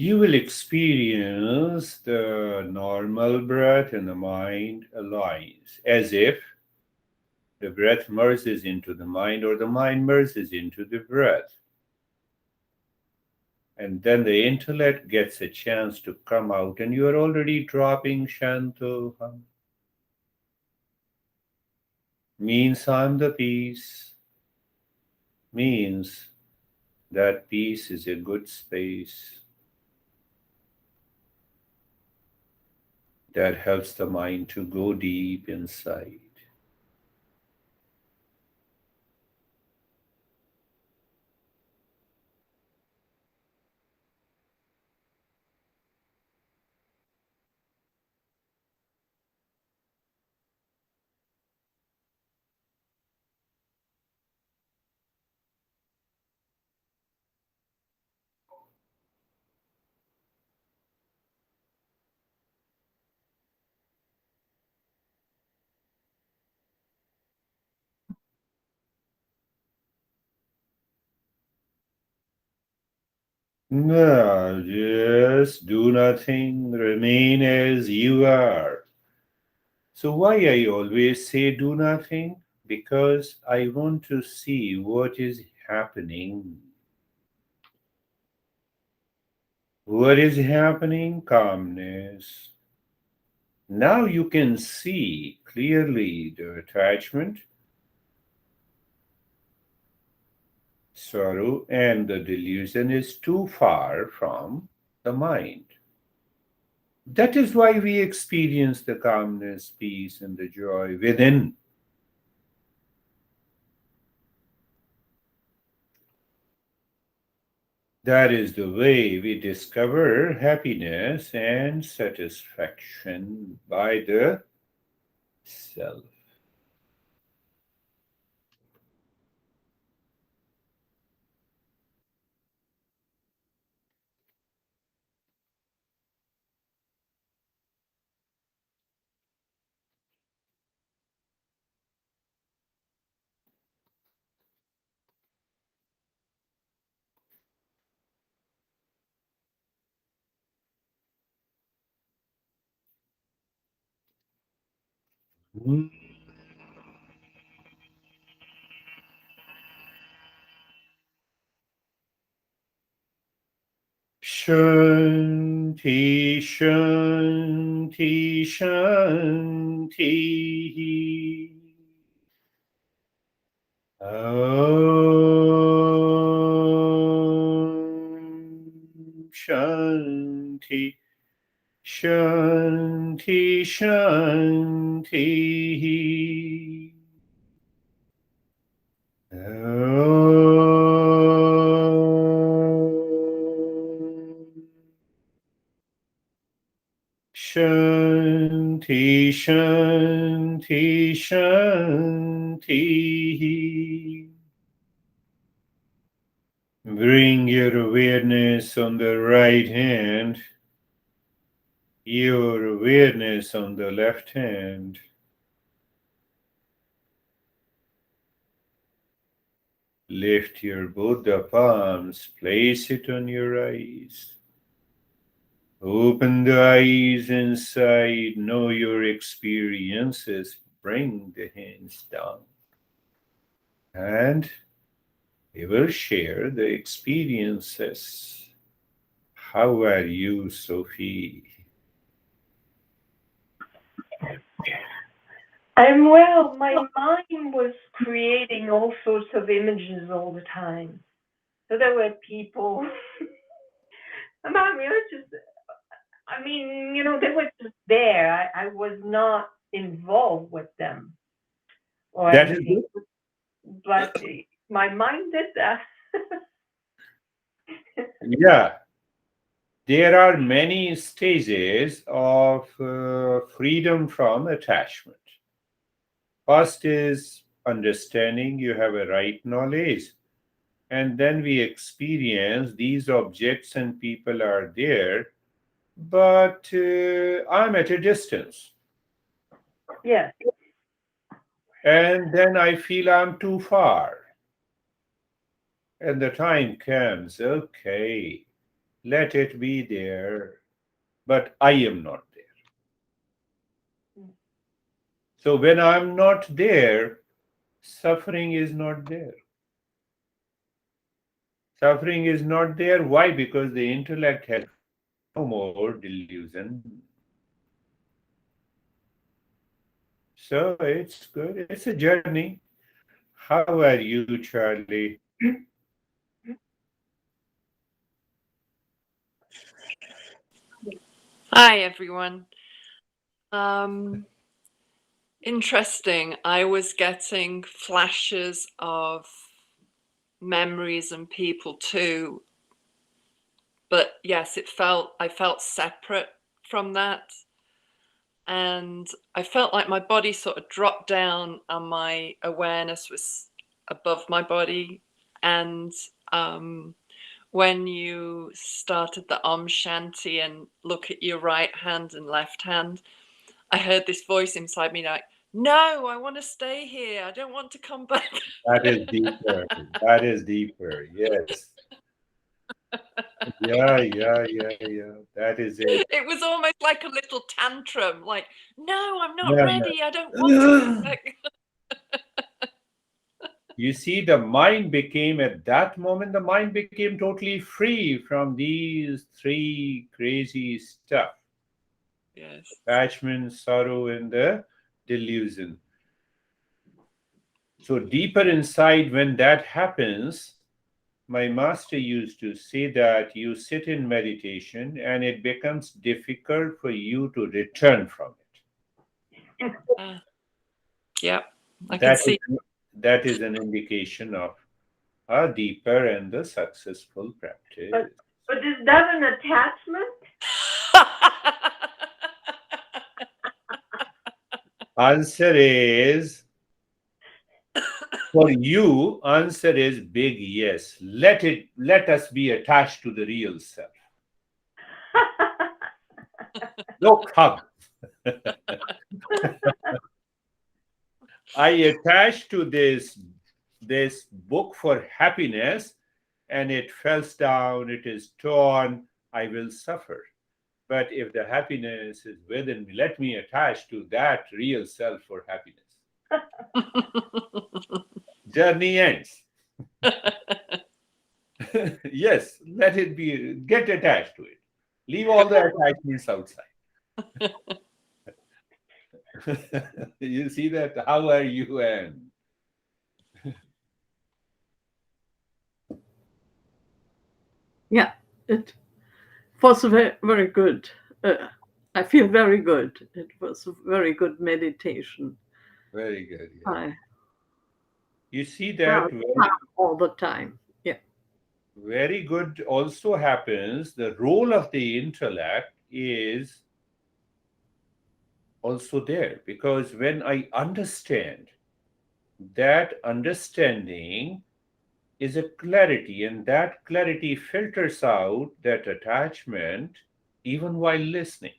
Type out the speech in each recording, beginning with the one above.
you will experience the normal breath and the mind aligns, as if the breath merges into the mind or the mind merges into the breath. And then the intellect gets a chance to come out, and you are already dropping Shantoham. Means I'm the peace, means that peace is a good space that helps the mind to go deep inside. No, just do nothing, remain as you are. So, why I always say do nothing? Because I want to see what is happening. What is happening? Calmness. Now you can see clearly the attachment, sorrow, and the delusion is too far from the mind. That is why we experience the calmness, peace, and the joy within. That is the way we discover happiness and satisfaction by the self. Shanti, Shanti, Shanti. Om Shanti, Shanti, Shanti. Om Shanti, Shanti, Shanti. Bring your awareness on the right hand, your awareness on the left hand. Lift your Buddha palms, place it on your eyes. Open the eyes inside, know your experiences. Bring the hands down. And we will share the experiences. How are you, Sophie? I'm well. My mind was creating all sorts of images all the time. So there were people. They were just there. I was not involved with them or That is anything, good. but my mind did that. Yeah, there are many stages of freedom from attachment. First is understanding you have a right knowledge, and then we experience these objects and people are there, but I'm at a distance. Yes. And then I feel I'm too far. And the time comes, okay, let it be there, but I am not there. So when I'm not there, suffering is not there. Suffering is not there. Why? Because the intellect has no more delusion. So it's good. It's a journey. How are you, Charlie? Hi, everyone. Interesting. I was getting flashes of memories and people too. But yes, I felt separate from that. And I felt like my body sort of dropped down and my awareness was above my body. And when you started the Om Shanti and look at your right hand and left hand, I heard this voice inside me like, no, I want to stay here. I don't want to come back. That is deeper. That is deeper. Yes. Yeah. That is it. It was almost like a little tantrum, like, no, I'm not Yeah, ready. I don't want to come back. You see, at that moment, the mind became totally free from these three crazy stuff. Yes. Attachment, sorrow, and the delusion. So deeper inside, when that happens, my master used to say that you sit in meditation and it becomes difficult for you to return from it. Yeah, I can That see. is an indication of a deeper and the successful practice. But is that an attachment? Answer is, for you, answer is big yes. Let us be attached to the real self. Look, hug. I attached to this book for happiness, and it falls down, it is torn, I will suffer. But if the happiness is within me, let me attach to that real self for happiness. Journey ends. Yes, let it be, get attached to it. Leave all the attachments outside. You see that? How are you, Anne? Yeah, it was very, very good. I feel very good. It was a very good meditation. Very good. Yeah. I You see that all the time. Yeah. very good also happens. The role of the intellect is also there, because when I understand, that understanding is a clarity, and that clarity filters out that attachment even while listening,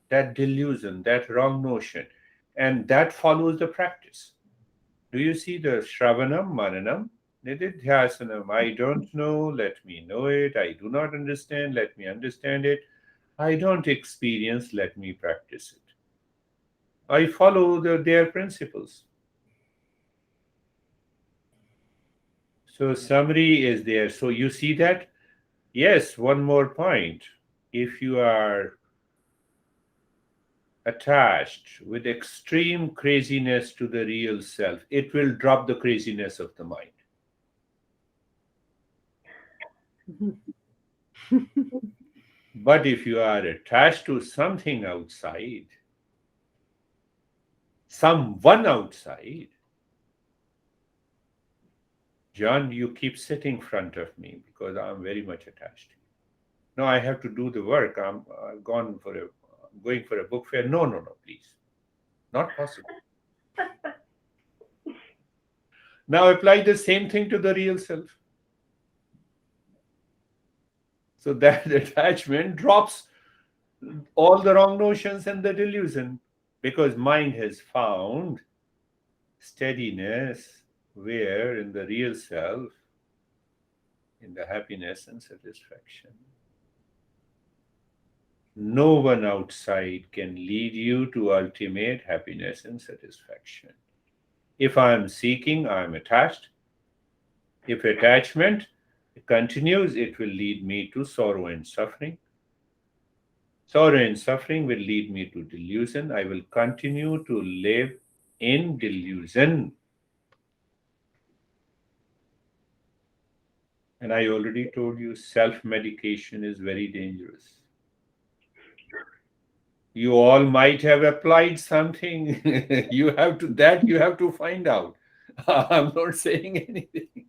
that delusion, that wrong notion, and that follows the practice. Do you see the Shravanam, Mananam, Nididhyasanam? I don't know, let me know it. I do not understand, let me understand it. I don't experience, let me practice it. I follow their principles. So summary is there. So you see that? Yes, one more point. If you are attached with extreme craziness to the real self, it will drop the craziness of the mind. But if you are attached to something outside, someone outside, John, you keep sitting in front of me because I'm very much attached to you. No, I have to do the work. I'm going for a book fair. No, please. Not possible. Now apply the same thing to the real self. So that attachment drops all the wrong notions and the delusion, because mind has found steadiness where in the real self, in the happiness and satisfaction. No one outside can lead you to ultimate happiness and satisfaction. If I am seeking, I am attached. If attachment continues, it will lead me to sorrow and suffering. Sorrow and suffering will lead me to delusion. I will continue to live in delusion. And I already told you, self-medication is very dangerous. You all might have applied something. You have to find out. I'm not saying anything.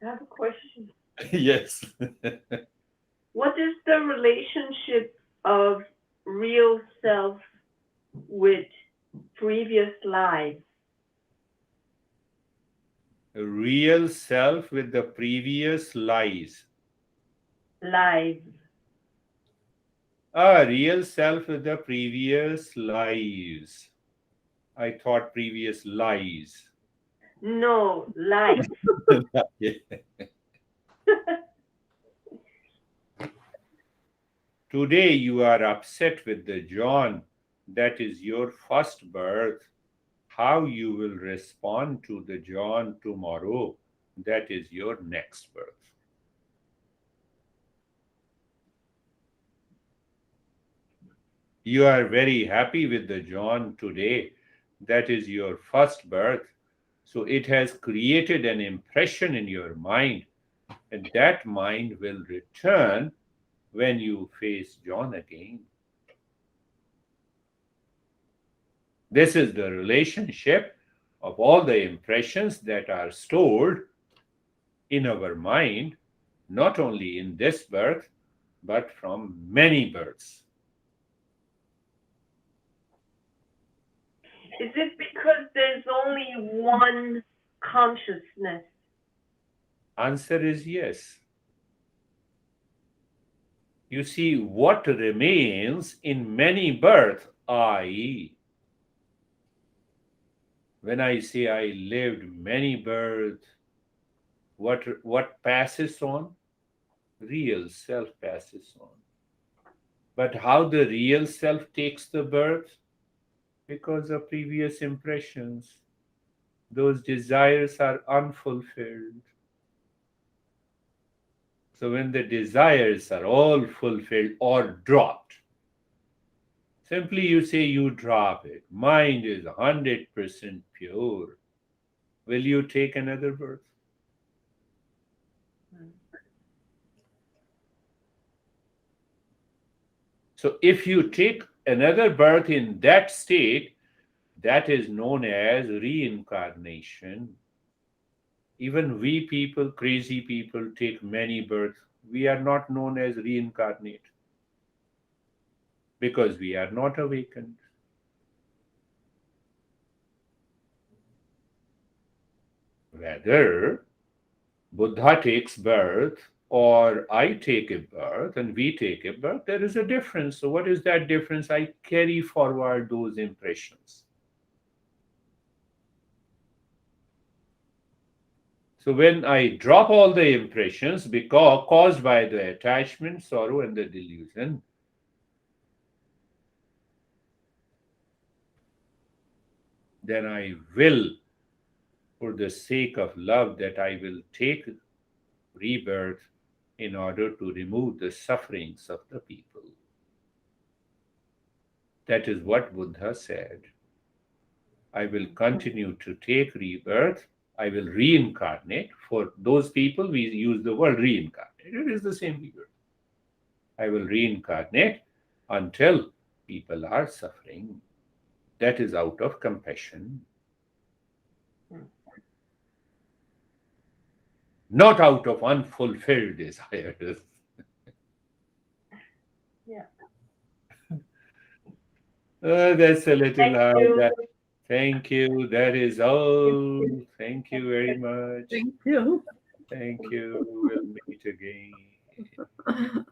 I have a question. Yes. What is the relationship of real self with previous lives? Real self with the previous lies. Lives. Real self with the previous lives. I thought previous lies. No, lives. Yeah. Today you are upset with the John. That is your first birth. How you will respond to the John tomorrow, that is your next birth. You are very happy with the John today. That is your first birth. So it has created an impression in your mind, and that mind will return when you face John again. This is the relationship of all the impressions that are stored in our mind, not only in this birth, but from many births. Is it because there's only one consciousness? Answer is yes. You see, what remains in many births, i.e., when I say I lived many births, what passes on? Real self passes on. But how the real self takes the birth? Because of previous impressions. Those desires are unfulfilled. So when the desires are all fulfilled or dropped, simply you say you drop it. Mind is 100% pure. Will you take another birth? So if you take another birth in that state, that is known as reincarnation. Even we people, crazy people, take many births. We are not known as reincarnate because we are not awakened. Whether Buddha takes birth or I take a birth and we take a birth, there is a difference. So what is that difference? I carry forward those impressions. So when I drop all the impressions because caused by the attachment, sorrow, and the delusion, then I will, for the sake of love, that I will take rebirth in order to remove the sufferings of the people. That is what Buddha said. I will continue to take rebirth. I will reincarnate. For those people, we use the word reincarnate. It is the same rebirth. I will reincarnate until people are suffering. That is out of compassion. Not out of unfulfilled desires. Yeah. That's a little Thank hard. you. Thank you. That is all. Thank you very much. Thank you. Thank you. We'll meet again.